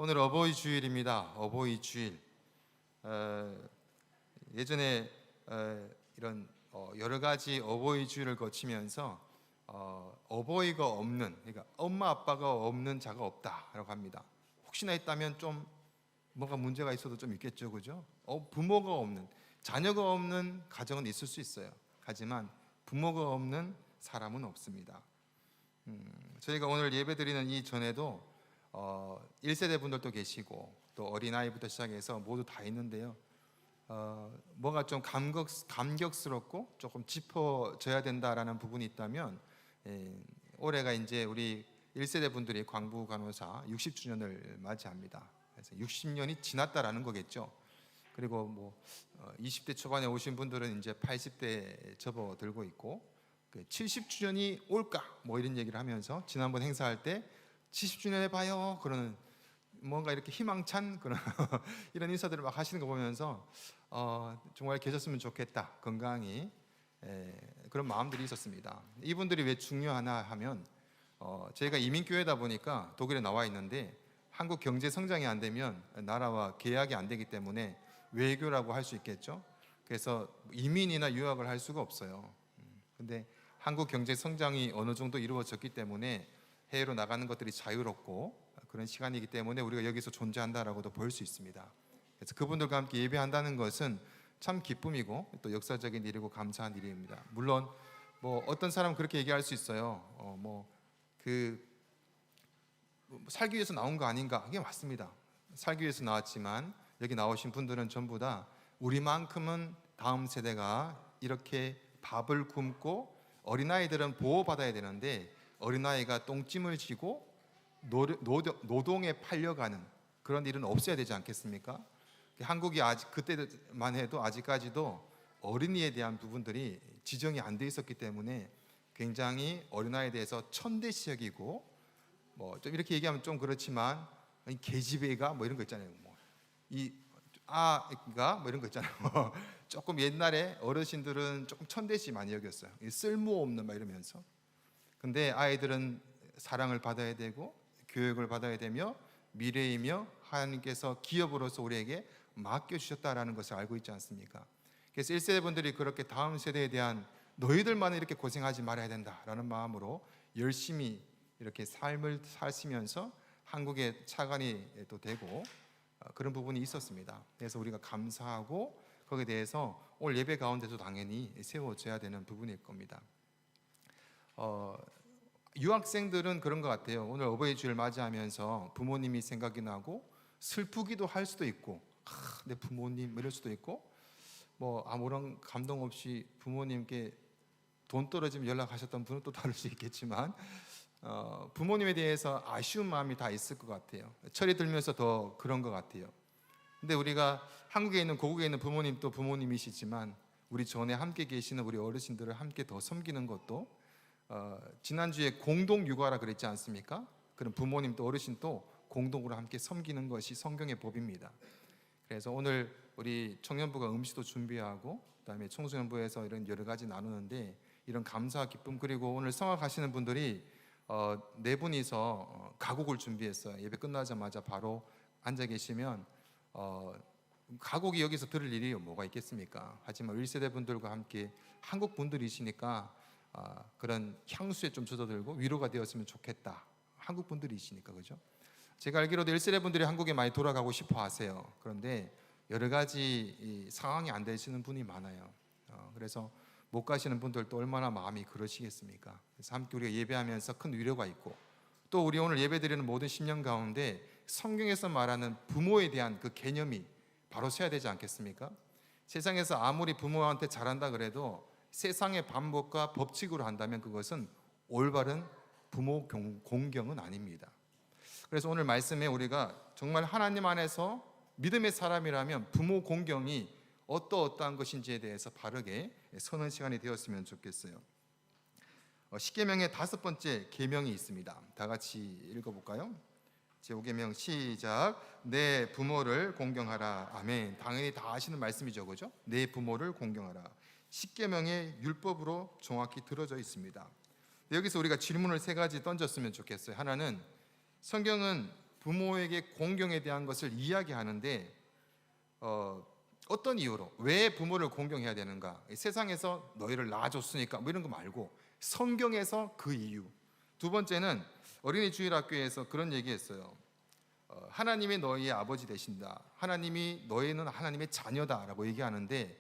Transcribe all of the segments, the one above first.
오늘 어버이 주일입니다. 어버이 주일. 예전에 이런 여러 가지 어버이 주일을 거치면서 어버이가 없는, 그러니까 엄마 아빠가 없는 자가 없다라고 합니다. 혹시나 있다면 좀 뭐가 문제가 있어도 좀 있겠죠, 그죠? 부모가 없는, 자녀가 없는 가정은 있을 수 있어요. 하지만 부모가 없는 사람은 없습니다. 저희가 오늘 예배드리는 이 전에도 1세대 분들도 계시고 또 어린아이부터 시작해서 모두 다 있는데요. 뭐가 좀 감격스럽고 조금 짚어져야 된다라는 부분이 있다면, 올해가 이제 우리 1세대 분들이 광부 간호사 60주년을 맞이합니다. 그래서 60년이 지났다라는 거겠죠. 그리고 뭐 20대 초반에 오신 분들은 이제 80대 접어들고 있고, 70주년이 올까 뭐 이런 얘기를 하면서 지난번 행사할 때 70주년 해봐요 그러는, 뭔가 이렇게 희망찬 그런 이런 인사들을 막 하시는 거 보면서 정말 계셨으면 좋겠다, 건강히, 그런 마음들이 있었습니다. 이분들이 왜 중요하나 하면, 저희가 이민교회다 보니까 독일에 나와 있는데 한국 경제 성장이 안 되면 나라와 계약이 안 되기 때문에 외교라고 할 수 있겠죠. 그래서 이민이나 유학을 할 수가 없어요. 근데 한국 경제 성장이 어느 정도 이루어졌기 때문에 해외로 나가는 것들이 자유롭고 그런 시간이기 때문에 우리가 여기서 존재한다라고도 볼 수 있습니다. 그래서 그분들과 함께 예배한다는 것은 참 기쁨이고 또 역사적인 일이고 감사한 일입니다. 물론 뭐 어떤 사람은 그렇게 얘기할 수 있어요. 살기 위해서 나온 거 아닌가? 그게 맞습니다. 살기 위해서 나왔지만 여기 나오신 분들은 전부 다 우리만큼은 다음 세대가 이렇게 밥을 굶고, 어린아이들은 보호받아야 되는데 어린아이가 똥찜을 쥐고 노동에 팔려가는 그런 일은 없어야 되지 않겠습니까? 한국이 아직 그때만 해도 아직까지도 어린이에 대한 부분들이 지정이 안 돼 있었기 때문에 굉장히 어린아이에 대해서 천대시하고, 뭐 좀 이렇게 얘기하면 좀 그렇지만 계집애가 뭐 이런 거 있잖아요. 이 아가 뭐 이런 거 있잖아요. 조금 옛날에 어르신들은 조금 천대시 많이 여겼어요. 쓸모없는 막 이러면서. 근데 아이들은 사랑을 받아야 되고 교육을 받아야 되며 미래이며 하나님께서 기업으로서 우리에게 맡겨주셨다라는 것을 알고 있지 않습니까? 그래서 1세대 분들이 그렇게 다음 세대에 대한, 너희들만은 이렇게 고생하지 말아야 된다라는 마음으로 열심히 이렇게 삶을 사시면서 한국의 차관이 또 되고 그런 부분이 있었습니다. 그래서 우리가 감사하고 거기에 대해서 오늘 예배 가운데도 당연히 세워져야 되는 부분일 겁니다. 유학생들은 그런 것 같아요. 오늘 어버이 주일 맞이하면서 부모님이 생각이 나고 슬프기도 할 수도 있고, 내 부모님 이럴 수도 있고, 뭐 아무런 감동 없이 부모님께 돈 떨어지면 연락하셨던 분은 또 다를 수 있겠지만, 부모님에 대해서 아쉬운 마음이 다 있을 것 같아요. 철이 들면서 더 그런 것 같아요. 근데 우리가 한국에 있는, 고국에 있는 부모님도 부모님이시지만 우리 전에 함께 계시는 우리 어르신들을 함께 더 섬기는 것도, 지난주에 공동 육아라 그랬지 않습니까? 그런 부모님도 어르신도 공동으로 함께 섬기는 것이 성경의 법입니다. 그래서 오늘 우리 청년부가 음식도 준비하고 그다음에 청소년부에서 이런 여러 가지 나누는데, 이런 감사 기쁨, 그리고 오늘 성악하시는 분들이 네 분이서 가곡을 준비했어요. 예배 끝나자마자 바로 앉아 계시면 가곡이 여기서 들을 일이 뭐가 있겠습니까? 하지만 1세대 분들과 함께 한국 분들이시니까 그런 향수에 좀 젖어들고 위로가 되었으면 좋겠다. 한국 분들이시니까, 그죠? 제가 알기로도 1세대 분들이 한국에 많이 돌아가고 싶어 하세요. 그런데 여러 가지 상황이 안 되시는 분이 많아요. 그래서 못 가시는 분들도 얼마나 마음이 그러시겠습니까? 그래서 함께 우리가 예배하면서 큰 위로가 있고, 또 우리 오늘 예배드리는 모든 신년 가운데 성경에서 말하는 부모에 대한 그 개념이 바로 서야 되지 않겠습니까? 세상에서 아무리 부모한테 잘한다 그래도 세상의 반복과 법칙으로 한다면 그것은 올바른 부모 공경은 아닙니다. 그래서 오늘 말씀에 우리가 정말 하나님 안에서 믿음의 사람이라면 부모 공경이 어떠한 것인지에 대해서 바르게 서는 시간이 되었으면 좋겠어요. 십계명의 5번째 계명이 있습니다. 다 같이 읽어볼까요? 제5계명 시작. 내 부모를 공경하라. 아멘. 당연히 다 아시는 말씀이죠, 그죠? 내 부모를 공경하라. 십계명의 율법으로 정확히 들어져 있습니다. 여기서 우리가 질문을 3가지 던졌으면 좋겠어요. 하나는, 성경은 부모에게 공경에 대한 것을 이야기하는데 어떤 이유로 왜 부모를 공경해야 되는가? 세상에서 너희를 낳아줬으니까 뭐 이런 거 말고 성경에서 그 이유. 두 번째는 어린이 주일학교에서 그런 얘기했어요. 하나님이 너희의 아버지 되신다. 하나님이 너희는 하나님의 자녀다라고 얘기하는데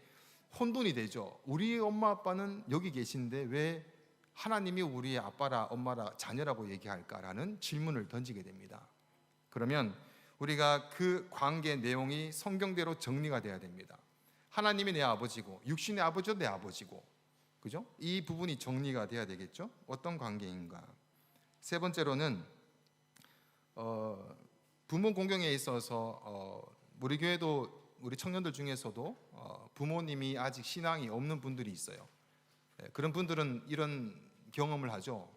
혼돈이 되죠. 우리 엄마 아빠는 여기 계신데 왜 하나님이 우리의 아빠라 엄마라 자녀라고 얘기할까라는 질문을 던지게 됩니다. 그러면 우리가 그 관계 내용이 성경대로 정리가 돼야 됩니다. 하나님이 내 아버지고 육신의 아버지도 내 아버지고, 그죠? 이 부분이 정리가 돼야 되겠죠. 어떤 관계인가? 세 번째로는 부모 공경에 있어서 우리 교회도 우리 청년들 중에서도 부모님이 아직 신앙이 없는 분들이 있어요. 그런 분들은 이런 경험을 하죠.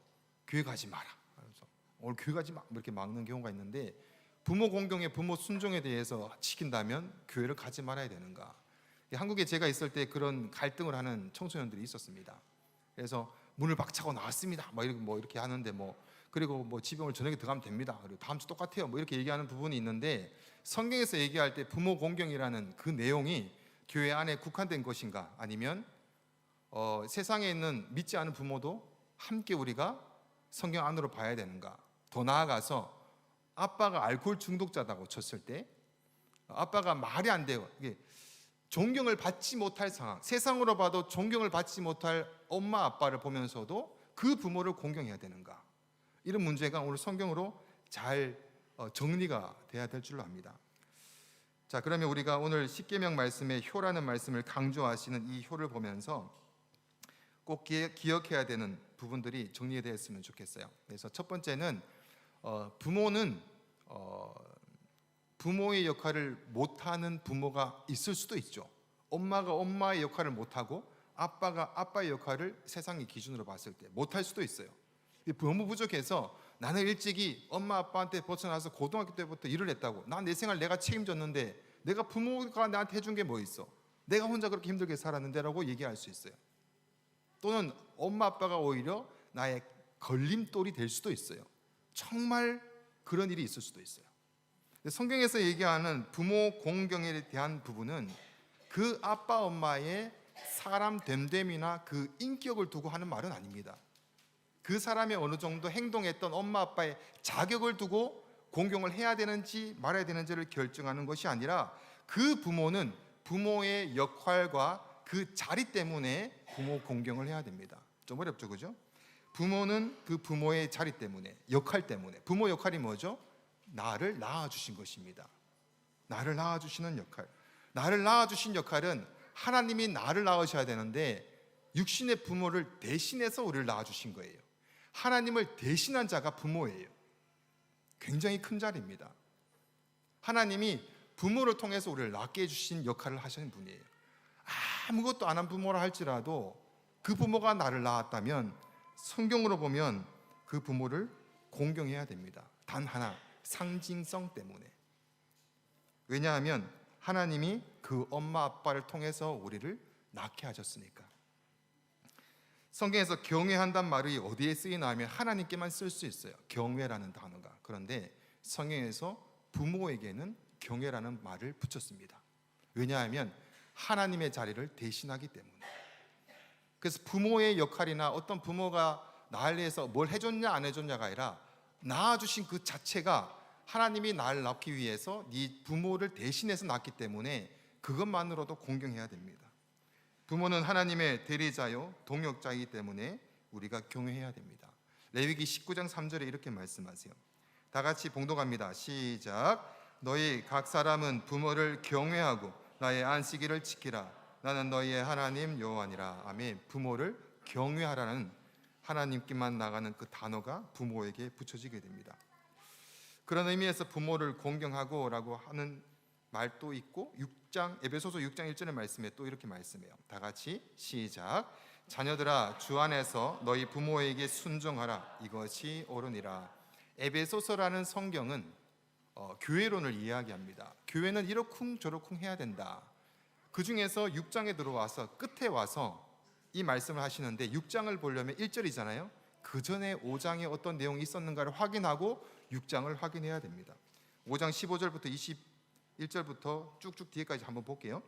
교회 가지 마라. 그래서 오늘 교회 가지 마 이렇게 막는 경우가 있는데, 부모 공경에 부모 순종에 대해서 지킨다면 교회를 가지 말아야 되는가? 한국에 제가 있을 때 그런 갈등을 하는 청소년들이 있었습니다. 그래서 문을 박차고 나왔습니다. 이렇게 하는데 그리고 집에 오늘 저녁에 들어가면 됩니다. 그리고 다음 주 똑같아요. 이렇게 얘기하는 부분이 있는데, 성경에서 얘기할 때 부모 공경이라는 그 내용이 교회 안에 국한된 것인가? 아니면 세상에 있는 믿지 않은 부모도 함께 우리가 성경 안으로 봐야 되는가? 더 나아가서 아빠가 알코올 중독자다고 쳤을 때 아빠가 말이 안 돼요. 이게 존경을 받지 못할 상황, 세상으로 봐도 존경을 받지 못할 엄마 아빠를 보면서도 그 부모를 공경해야 되는가? 이런 문제가 오늘 성경으로 잘 정리가 돼야 될 줄로 압니다. 자, 그러면 우리가 오늘 십계명 말씀에 효라는 말씀을 강조하시는 이 효를 보면서 꼭 기억해야 되는 부분들이 정리되었으면 좋겠어요. 그래서 첫 번째는 부모는 부모의 역할을 못하는 부모가 있을 수도 있죠. 엄마가 엄마의 역할을 못하고 아빠가 아빠의 역할을 세상의 기준으로 봤을 때 못할 수도 있어요. 너무 부족해서 나는 일찍이 엄마 아빠한테 벗어나서 고등학교 때부터 일을 했다고, 난 내 생활 내가 책임졌는데 내가 부모가 나한테 해준 게 뭐 있어, 내가 혼자 그렇게 힘들게 살았는데 라고 얘기할 수 있어요. 또는 엄마 아빠가 오히려 나의 걸림돌이 될 수도 있어요. 정말 그런 일이 있을 수도 있어요. 성경에서 얘기하는 부모 공경에 대한 부분은 그 아빠 엄마의 사람 됨됨이나 그 인격을 두고 하는 말은 아닙니다. 그 사람이 어느 정도 행동했던 엄마 아빠의 자격을 두고 공경을 해야 되는지 말아야 되는지를 결정하는 것이 아니라, 그 부모는 부모의 역할과 그 자리 때문에 부모 공경을 해야 됩니다. 좀 어렵죠, 그죠? 부모는 그 부모의 자리 때문에, 역할 때문에. 부모 역할이 뭐죠? 나를 낳아주신 것입니다. 나를 낳아주시는 역할. 나를 낳아주신 역할은 하나님이 나를 낳으셔야 되는데 육신의 부모를 대신해서 우리를 낳아주신 거예요. 하나님을 대신한 자가 부모예요. 굉장히 큰 자리입니다. 하나님이 부모를 통해서 우리를 낳게 해주신 역할을 하시는 분이에요. 아무것도 안 한 부모라 할지라도 그 부모가 나를 낳았다면 성경으로 보면 그 부모를 공경해야 됩니다. 단 하나, 상징성 때문에. 왜냐하면 하나님이 그 엄마 아빠를 통해서 우리를 낳게 하셨으니까. 성경에서 경외한단 말이 어디에 쓰이나 하면 하나님께만 쓸 수 있어요. 경외라는 단어가. 그런데 성경에서 부모에게는 경외라는 말을 붙였습니다. 왜냐하면 하나님의 자리를 대신하기 때문에. 그래서 부모의 역할이나 어떤 부모가 나를 위해서 뭘 해줬냐 안 해줬냐가 아니라 낳아주신 그 자체가 하나님이 나를 낳기 위해서 네 부모를 대신해서 낳기 때문에 그것만으로도 공경해야 됩니다. 부모는 하나님의 대리자요 동역자이기 때문에 우리가 경외해야 됩니다. 레위기 19장 3절에 이렇게 말씀하세요. 다 같이 봉독합니다. 시작. 너희 각 사람은 부모를 경외하고 나의 안식일을 지키라. 나는 너희의 하나님 여호와니라. 아멘. 부모를 경외하라는 하나님께만 나가는 그 단어가 부모에게 붙여지게 됩니다. 그런 의미에서 부모를 공경하고 라고 하는 말도 있고, 에베소서 6장 1절의 말씀에 또 이렇게 말씀해요. 다 같이 시작. 자녀들아 주 안에서 너희 부모에게 순종하라. 이것이 옳으니라. 에베소서라는 성경은 교회론을 이야기합니다. 교회는 이러쿵 저러쿵 해야 된다. 그 중에서 6장에 들어와서 끝에 와서 이 말씀을 하시는데, 6장을 보려면 1절이잖아요. 그 전에 5장에 어떤 내용이 있었는가를 확인하고 6장을 확인해야 됩니다. 5장 15절부터 21절부터 쭉쭉 뒤에까지 한번 볼게요.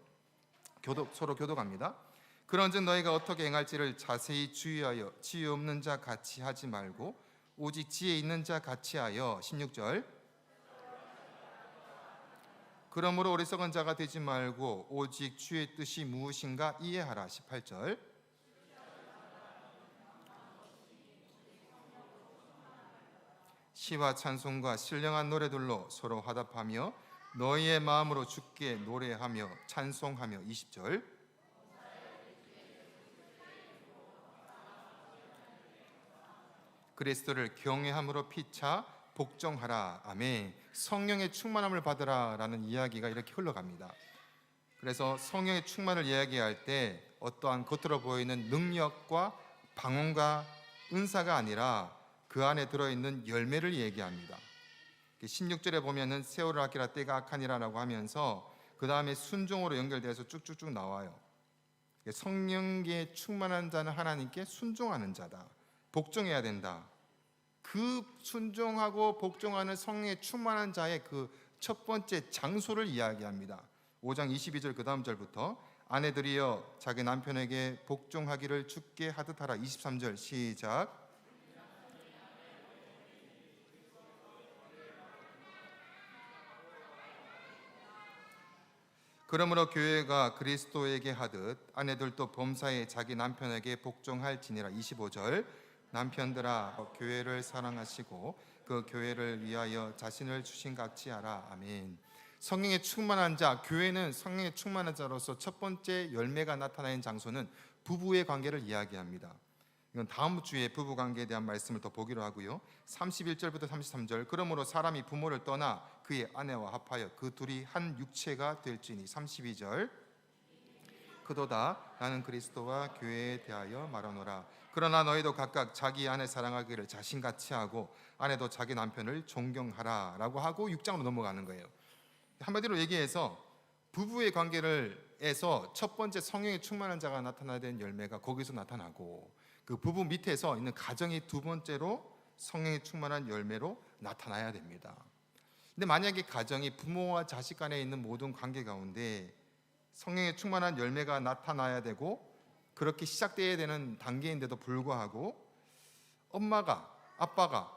서로 교독합니다. 그런즉 너희가 어떻게 행할지를 자세히 주의하여 지혜 없는 자 같이 하지 말고 오직 지혜 있는 자 같이 하여. 16절. 그러므로 어리석은 자가 되지 말고 오직 주의 뜻이 무엇인가 이해하라. 18절. 시와 찬송과 신령한 노래들로 서로 화답하며 너희의 마음으로 주께 노래하며 찬송하며. 20절. 그리스도를 경외함으로 피차 복종하라. 아멘. 성령의 충만함을 받으라 라는 이야기가 이렇게 흘러갑니다. 그래서 성령의 충만을 이야기할 때 어떠한 겉으로 보이는 능력과 방언과 은사가 아니라 그 안에 들어있는 열매를 얘기합니다. 16절에 보면은 세월을 아끼라 때가 악하니라 라고 하면서 그 다음에 순종으로 연결돼서 쭉쭉쭉 나와요. 성령에 충만한 자는 하나님께 순종하는 자다. 복종해야 된다. 그 순종하고 복종하는 성령에 충만한 자의 그 첫 번째 장소를 이야기합니다. 5장 22절 그 다음 절부터 아내들이여 자기 남편에게 복종하기를 주께 하듯 하라. 23절 시작. 그러므로 교회가 그리스도에게 하듯 아내들도 범사에 자기 남편에게 복종할지니라. 25절. 남편들아 교회를 사랑하시고 그 교회를 위하여 자신을 주신 같이 하라. 아멘. 성령에 충만한 자, 교회는 성령에 충만한 자로서 첫 번째 열매가 나타나는 장소는 부부의 관계를 이야기합니다. 이건 다음 주에 부부 관계에 대한 말씀을 더 보기로 하고요. 31절부터 33절. 그러므로 사람이 부모를 떠나 그의 아내와 합하여 그 둘이 한 육체가 될지니. 32절. 그도다 나는 그리스도와 교회에 대하여 말하노라. 그러나 너희도 각각 자기 아내 사랑하기를 자신같이 하고 아내도 자기 남편을 존경하라 라고 하고 6장으로 넘어가는 거예요. 한마디로 얘기해서 부부의 관계를 해서 첫 번째 성령에 충만한 자가 나타나야 되는 열매가 거기서 나타나고 그 부부 밑에서 있는 가정이 두 번째로 성령에 충만한 열매로 나타나야 됩니다. 근데 만약에 가정이 부모와 자식 간에 있는 모든 관계 가운데 성령에 충만한 열매가 나타나야 되고 그렇게 시작되어야 되는 단계인데도 불구하고 엄마가, 아빠가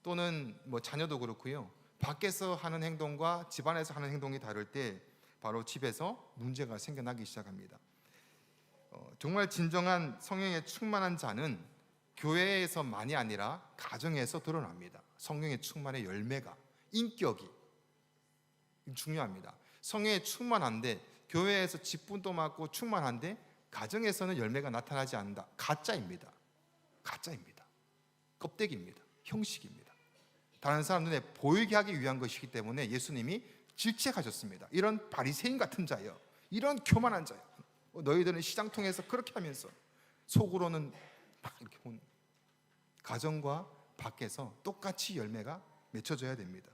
또는 자녀도 그렇고요. 밖에서 하는 행동과 집안에서 하는 행동이 다를 때 바로 집에서 문제가 생겨나기 시작합니다. 정말 진정한 성령에 충만한 자는 교회에서만이 아니라 가정에서 드러납니다. 성령에 충만의 열매가, 인격이 중요합니다. 성령에 충만한데 교회에서 직분도 맡고 충만한데 가정에서는 열매가 나타나지 않는다. 가짜입니다. 껍데기입니다. 형식입니다. 다른 사람 눈에 보이게 하기 위한 것이기 때문에 예수님이 질책하셨습니다. 이런 바리새인 같은 자여, 이런 교만한 자여, 너희들은 시장통에서 그렇게 하면서 속으로는 막 이렇게 본. 가정과 밖에서 똑같이 열매가 맺혀져야 됩니다.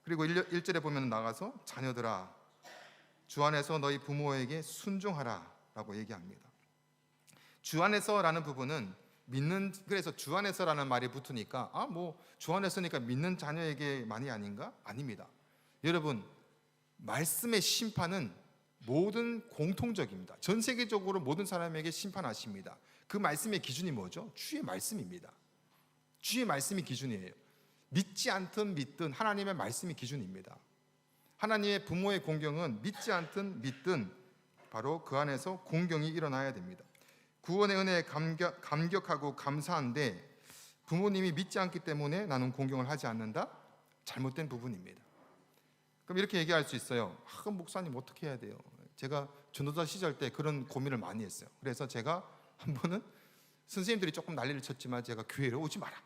그리고 1절에 보면 나가서 자녀들아 주 안에서 너희 부모에게 순종하라 라고 얘기합니다. 주 안에서라는 부분은 그래서 주 안에서라는 말이 붙으니까 주 안에서니까 믿는 자녀에게만이 아닌가? 아닙니다. 여러분, 말씀의 심판은 모든 공통적입니다. 전 세계적으로 모든 사람에게 심판하십니다. 그 말씀의 기준이 뭐죠? 주의 말씀입니다. 주의 말씀이 기준이에요. 믿지 않든 믿든 하나님의 말씀이 기준입니다. 하나님의 부모의 공경은 믿지 않든 믿든 바로 그 안에서 공경이 일어나야 됩니다. 구원의 은혜에 감격하고 감사한데 부모님이 믿지 않기 때문에 나는 공경을 하지 않는다? 잘못된 부분입니다. 그럼 이렇게 얘기할 수 있어요. 목사님 어떻게 해야 돼요? 제가 전도자 시절 때 그런 고민을 많이 했어요. 그래서 제가 한 번은 선생님들이 조금 난리를 쳤지만 제가 교회를 오지 마라.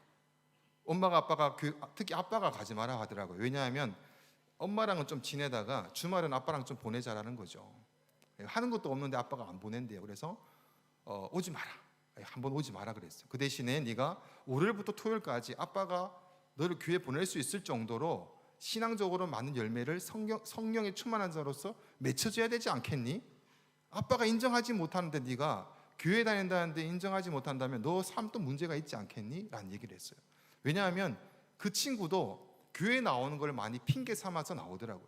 엄마가 아빠가 특히 아빠가 가지 마라 하더라고요. 왜냐하면 엄마랑은 좀 지내다가 주말은 아빠랑 좀 보내자라는 거죠. 하는 것도 없는데 아빠가 안 보낸대요. 그래서 오지 마라. 한번 오지 마라 그랬어요. 그 대신에 네가 월요일부터 토요일까지 아빠가 너를 교회 보낼 수 있을 정도로 신앙적으로 많은 열매를 성령에 충만한 자로서 맺혀줘야 되지 않겠니? 아빠가 인정하지 못하는데 네가 교회 다닌다는데 인정하지 못한다면 너 삶 또 문제가 있지 않겠니? 라는 얘기를 했어요. 왜냐하면 그 친구도 교회 나오는 걸 많이 핑계 삼아서 나오더라고요.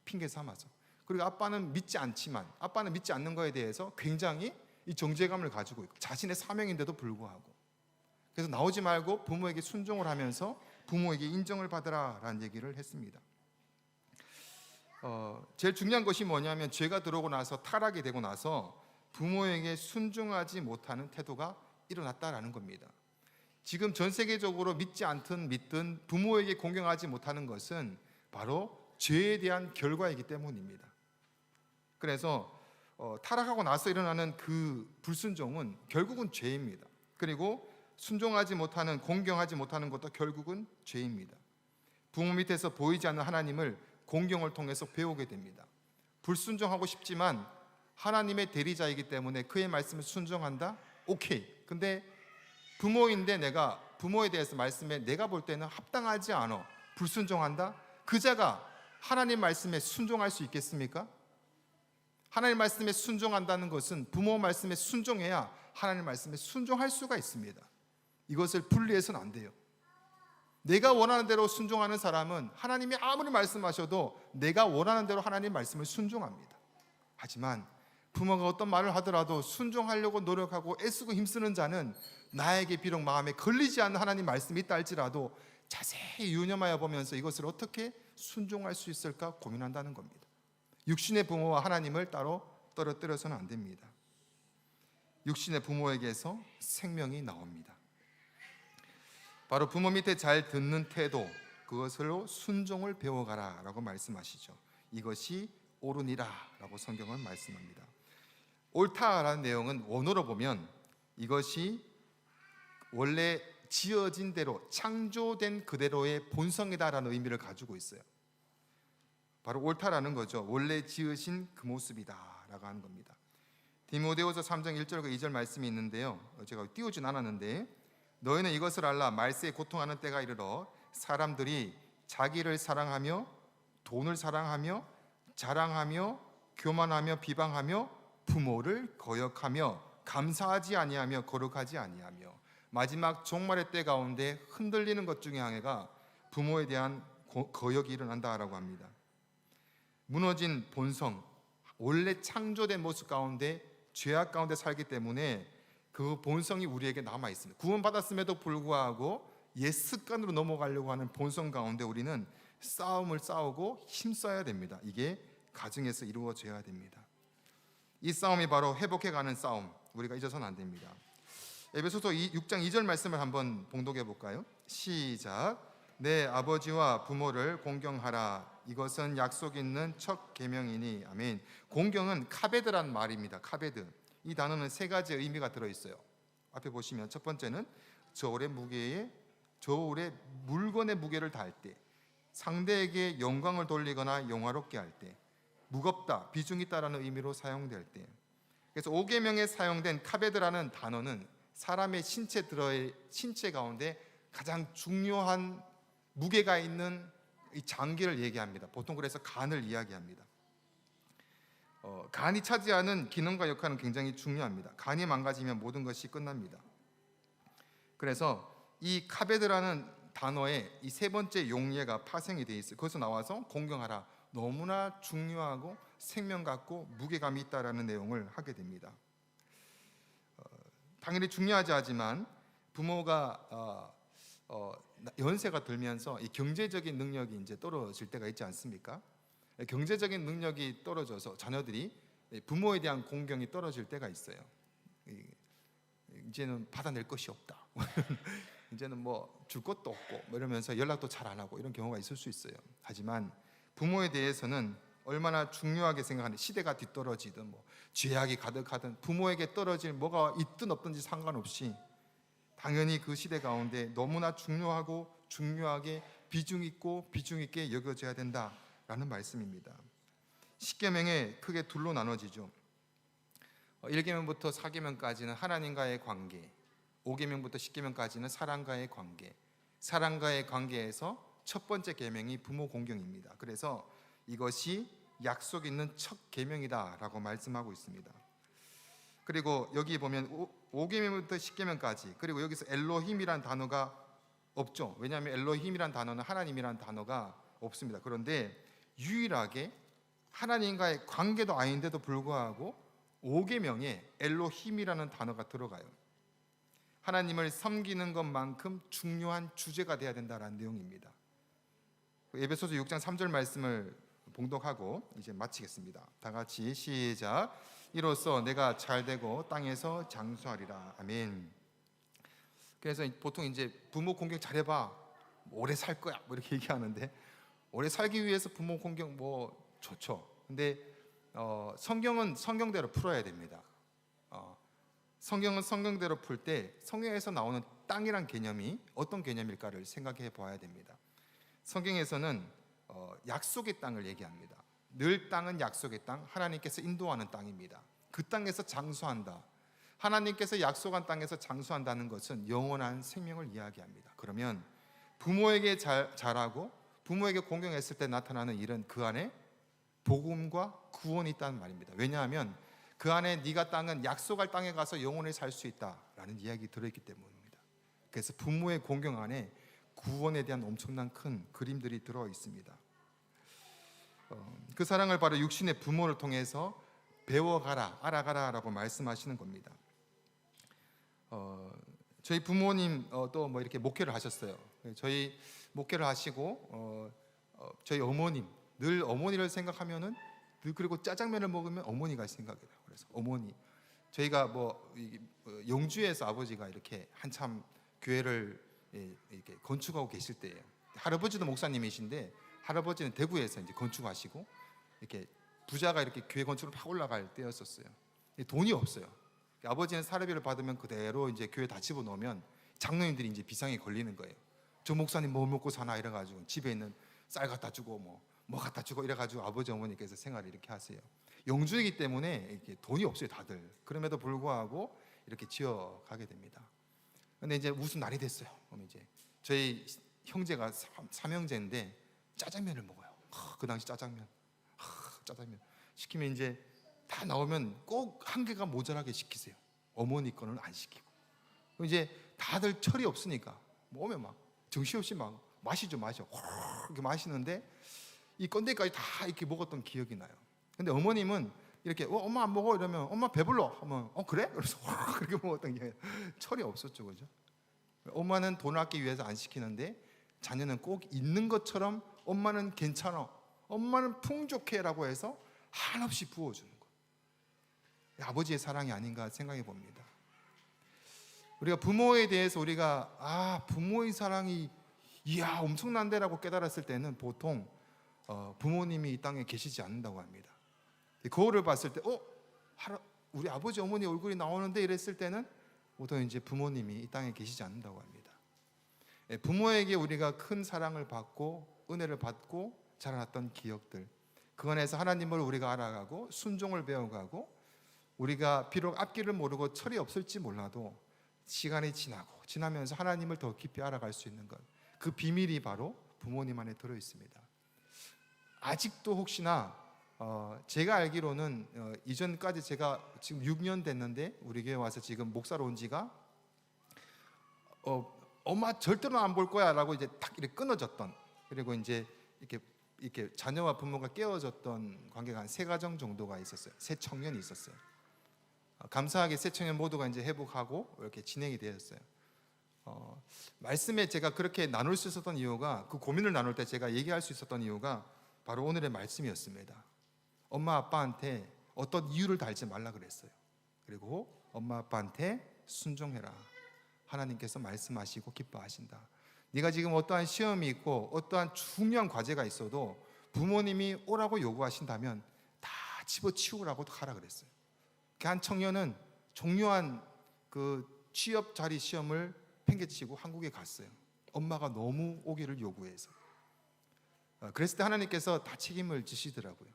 핑계 삼아서. 그리고 아빠는 믿지 않지만, 아빠는 믿지 않는 거에 대해서 굉장히 이 정죄감을 가지고 있고, 자신의 사명인데도 불구하고, 그래서 나오지 말고 부모에게 순종을 하면서 부모에게 인정을 받으라라는 얘기를 했습니다. 제일 중요한 것이 뭐냐면, 죄가 들어오고 나서, 타락이 되고 나서 부모에게 순종하지 못하는 태도가 일어났다라는 겁니다. 지금 전 세계적으로 믿지 않든 믿든 부모에게 공경하지 못하는 것은 바로 죄에 대한 결과이기 때문입니다. 그래서 타락하고 나서 일어나는 그 불순종은 결국은 죄입니다. 그리고 순종하지 못하는, 공경하지 못하는 것도 결국은 죄입니다. 부모 밑에서 보이지 않는 하나님을 공경을 통해서 배우게 됩니다. 불순종하고 싶지만 하나님의 대리자이기 때문에 그의 말씀을 순종한다? 오케이. 근데 부모인데 내가 부모에 대해서 말씀에 내가 볼 때는 합당하지 않아, 불순종한다? 그 자가 하나님 말씀에 순종할 수 있겠습니까? 하나님 말씀에 순종한다는 것은 부모 말씀에 순종해야 하나님 말씀에 순종할 수가 있습니다. 이것을 분리해서는 안 돼요. 내가 원하는 대로 순종하는 사람은 하나님이 아무리 말씀하셔도 내가 원하는 대로 하나님 말씀을 순종합니다. 하지만 부모가 어떤 말을 하더라도 순종하려고 노력하고 애쓰고 힘쓰는 자는 나에게 비록 마음에 걸리지 않는 하나님 말씀이 있다 할지라도 자세히 유념하여 보면서 이것을 어떻게 순종할 수 있을까 고민한다는 겁니다. 육신의 부모와 하나님을 따로 떨어뜨려서는 안 됩니다. 육신의 부모에게서 생명이 나옵니다. 바로 부모 밑에 잘 듣는 태도, 그것으로 순종을 배워가라 라고 말씀하시죠. 이것이 옳으니라 라고 성경은 말씀합니다. 옳다라는 내용은 원어로 보면 이것이 원래 지어진 대로, 창조된 그대로의 본성이다라는 의미를 가지고 있어요. 바로 옳다라는 거죠. 원래 지으신 그 모습이다 라고 하는 겁니다. 디모데후서 3장 1절과 2절 말씀이 있는데요, 제가 띄우진 않았는데, 너희는 이것을 알라. 말세에 고통하는 때가 이르러 사람들이 자기를 사랑하며 돈을 사랑하며 자랑하며 교만하며 비방하며 부모를 거역하며 감사하지 아니하며 거룩하지 아니하며, 마지막 종말의 때 가운데 흔들리는 것 중에 하나가 부모에 대한 거역이 일어난다라고 합니다. 무너진 본성, 원래 창조된 모습 가운데 죄악 가운데 살기 때문에 그 본성이 우리에게 남아 있습니다. 구원받았음에도 불구하고 옛 습관으로 넘어가려고 하는 본성 가운데 우리는 싸움을 싸우고 힘써야 됩니다. 이게 가정에서 이루어져야 됩니다. 이 싸움이 바로 회복해가는 싸움, 우리가 잊어서는 안 됩니다. 에베소서 6장 2절 말씀을 한번 봉독해 볼까요? 시작. 내 아버지와 부모를 공경하라. 이것은 약속 있는 첫 계명이니. 아멘. 공경은 카베드란 말입니다. 카베드. 이 단어는 세 가지 의미가 들어있어요. 앞에 보시면 첫 번째는 저울의 물건의 무게를 다할 때, 상대에게 영광을 돌리거나 영화롭게 할 때, 무겁다, 비중 있다라는 의미로 사용될 때. 그래서 5계명에 사용된 카베드라는 단어는 사람의 신체 가운데 가장 중요한 무게가 있는 이 장기를 얘기합니다. 보통 그래서 간을 이야기합니다. 간이 차지하는 기능과 역할은 굉장히 중요합니다. 간이 망가지면 모든 것이 끝납니다. 그래서 이 카베드라는 단어에 이 세 번째 용례가 파생이 되어 있어요. 거기서 나와서 공경하라, 너무나 중요하고 생명 같고 무게감이 있다라는 내용을 하게 됩니다. 당연히 중요하지 하지만 부모가 연세가 들면서 이 경제적인 능력이 이제 떨어질 때가 있지 않습니까? 경제적인 능력이 떨어져서 자녀들이 부모에 대한 공경이 떨어질 때가 있어요. 이제는 받아낼 것이 없다. 이제는 뭐 줄 것도 없고 뭐 이러면서 연락도 잘 안 하고 이런 경우가 있을 수 있어요. 하지만 부모에 대해서는 얼마나 중요하게 생각하는, 시대가 뒤떨어지든 뭐 죄악이 가득하든 부모에게 떨어질 뭐가 있든 없든지 상관없이 당연히 그 시대 가운데 너무나 중요하고 중요하게 비중 있게 여겨져야 된다라는 말씀입니다. 10계명에 크게 둘로 나눠지죠. 1계명부터 4계명까지는 하나님과의 관계, 5계명부터 10계명까지는 사람과의 관계, 사람과의 관계에서 첫 번째 계명이 부모 공경입니다. 그래서 이것이 약속 있는 첫 계명이다라고 말씀하고 있습니다. 그리고 여기 보면 5계명부터 10계명까지, 그리고 여기서 엘로힘이라는 단어가 없죠. 왜냐하면 엘로힘이란 단어는 하나님이란 단어가 없습니다. 그런데 유일하게 하나님과의 관계도 아닌데도 불구하고 5계명에 엘로힘이라는 단어가 들어가요. 하나님을 섬기는 것만큼 중요한 주제가 돼야 된다는 내용입니다. 에베소서 6장 3절 말씀을 봉독하고 이제 마치겠습니다. 다 같이 시작. 이로써 내가 잘되고 땅에서 장수하리라. 아멘. 그래서 보통 이제 부모 공경 잘해봐, 오래 살 거야, 뭐 이렇게 얘기하는데, 오래 살기 위해서 부모 공경 뭐 좋죠. 근데 성경은 성경대로 풀어야 됩니다. 성경은 성경대로 풀 때 성경에서 나오는 땅이란 개념이 어떤 개념일까를 생각해 보아야 됩니다. 성경에서는 약속의 땅을 얘기합니다. 늘 땅은 약속의 땅, 하나님께서 인도하는 땅입니다. 그 땅에서 장수한다. 하나님께서 약속한 땅에서 장수한다는 것은 영원한 생명을 이야기합니다. 그러면 부모에게 잘하고 부모에게 공경했을 때 나타나는 일은 그 안에 복음과 구원이 있다는 말입니다. 왜냐하면 그 안에 네가 땅은 약속할 땅에 가서 영원히 살 수 있다라는 이야기 들어있기 때문입니다. 그래서 부모의 공경 안에 구원에 대한 엄청난 큰 그림들이 들어 있습니다. 그 사랑을 바로 육신의 부모를 통해서 배워가라, 알아가라라고 말씀하시는 겁니다. 저희 부모님 또 뭐 이렇게 목회를 하셨어요. 저희 목회를 하시고 저희 어머님, 늘 어머니를 생각하면은 늘, 그리고 짜장면을 먹으면 어머니가 생각이 나요. 그래서 어머니, 저희가 뭐 영주에서 아버지가 이렇게 한참 교회를 이렇게 건축하고 계실 때예요. 할아버지도 목사님이신데 할아버지는 대구에서 이제 건축하시고 이렇게 부자가 이렇게 교회 건축을 막 올라갈 때였었어요. 돈이 없어요. 아버지는 사례비를 받으면 그대로 이제 교회 다 집어넣으면 장로님들이 이제 비상에 걸리는 거예요. 저 목사님 뭐 먹고 사나 이래가지고 집에 있는 쌀 갖다 주고 뭐 갖다 주고 이래가지고 아버지 어머니께서 생활을 이렇게 하세요. 영주이기 때문에 이렇게 돈이 없어요 다들. 그럼에도 불구하고 이렇게 지어가게 됩니다. 근데 이제 무슨 날이 됐어요. 그럼 이제 저희 형제가 삼형제인데 짜장면을 먹어요. 그 당시 짜장면 시키면 이제 다 나오면 꼭 한 개가 모자라게 시키세요. 어머니 거는 안 시키고. 그럼 이제 다들 철이 없으니까 오면 막 정신없이 막 마셔 이렇게 마시는데 이 건데까지 다 이렇게 먹었던 기억이 나요. 근데 어머님은 이렇게 엄마 안 먹어 이러면 엄마 배불러 하면 그래? 그래서 그렇게 먹었던 게 철이 없었죠, 그죠? 엄마는 돈 아끼기 위해서 안 시키는데 자녀는 꼭 있는 것처럼 엄마는 괜찮아, 엄마는 풍족해라고 해서 한없이 부어주는 거예요. 아버지의 사랑이 아닌가 생각해 봅니다. 우리가 부모에 대해서 우리가 부모의 사랑이 이야 엄청난데라고 깨달았을 때는 보통 부모님이 이 땅에 계시지 않는다고 합니다. 거울을 봤을 때 우리 아버지 어머니 얼굴이 나오는데 이랬을 때는 보통 이제 부모님이 이 땅에 계시지 않는다고 합니다. 부모에게 우리가 큰 사랑을 받고 은혜를 받고 자라났던 기억들, 그 안에서 하나님을 우리가 알아가고 순종을 배워가고 우리가 비록 앞길을 모르고 철이 없을지 몰라도 시간이 지나면서 하나님을 더 깊이 알아갈 수 있는 것, 그 비밀이 바로 부모님 안에 들어 있습니다. 아직도 혹시나 제가 알기로는 이전까지 제가 지금 6년 됐는데 우리 교회 와서 지금 목사로 온 지가 엄마 절대로 안 볼 거야라고 이제 딱 이렇게 끊어졌던, 그리고 이제 이렇게 자녀와 부모가 깨어졌던 관계가 한 3가정 정도가 있었어요. 3청년이 있었어요. 감사하게 3청년 모두가 이제 회복하고 이렇게 진행이 되었어요. 말씀에 제가 그렇게 나눌 수 있었던 이유가, 그 고민을 나눌 때 제가 얘기할 수 있었던 이유가 바로 오늘의 말씀이었습니다. 엄마 아빠한테 어떤 이유를 달지 말라 그랬어요. 그리고 엄마 아빠한테 순종해라. 하나님께서 말씀하시고 기뻐하신다. 네가 지금 어떠한 시험이 있고 어떠한 중요한 과제가 있어도 부모님이 오라고 요구하신다면 다 집어치우라고 하라 그랬어요. 그 한 청년은 종료한 그 취업 자리 시험을 팽개치고 한국에 갔어요. 엄마가 너무 오기를 요구해서. 그랬을 때 하나님께서 다 책임을 지시더라고요.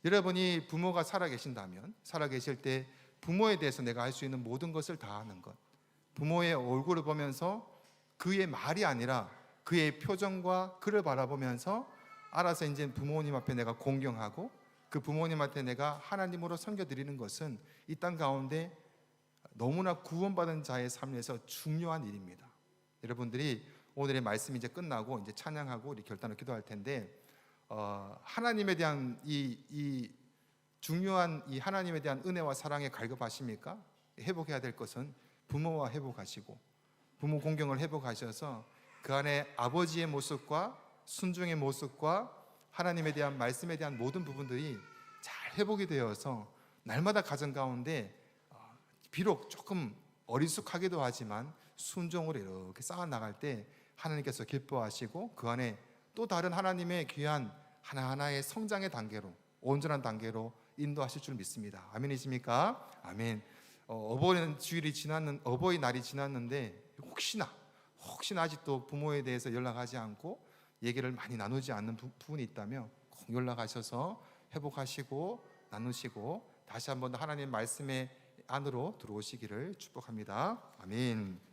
여러분이 부모가 살아계신다면, 살아계실 때 부모에 대해서 내가 할 수 있는 모든 것을 다 하는 것, 부모의 얼굴을 보면서 그의 말이 아니라 그의 표정과 그를 바라보면서 알아서 이제 부모님 앞에 내가 공경하고 그 부모님한테 내가 하나님으로 섬겨드리는 것은 이 땅 가운데 너무나 구원받은 자의 삶에서 중요한 일입니다. 여러분들이 오늘의 말씀이 이제 끝나고 이제 찬양하고 우리 결단을 기도할 텐데 하나님에 대한 이 중요한 이 하나님에 대한 은혜와 사랑에 갈급하십니까? 회복해야 될 것은 부모와 회복하시고 부모 공경을 회복하셔서 그 안에 아버지의 모습과 순종의 모습과 하나님에 대한 말씀에 대한 모든 부분들이 잘 회복이 되어서 날마다 가정 가운데 비록 조금 어리숙하기도 하지만 순종으로 이렇게 쌓아 나갈 때 하나님께서 기뻐하시고 그 안에 또 다른 하나님의 귀한 하나하나의 성장의 단계로 온전한 단계로 인도하실 줄 믿습니다. 아멘이십니까? 아멘. 어버이날이 지났는데 혹시나 아직도 부모에 대해서 연락하지 않고 얘기를 많이 나누지 않는 부분이 있다면 꼭 연락하셔서 회복하시고 나누시고 다시 한번 하나님 말씀의 안으로 들어오시기를 축복합니다. 아멘.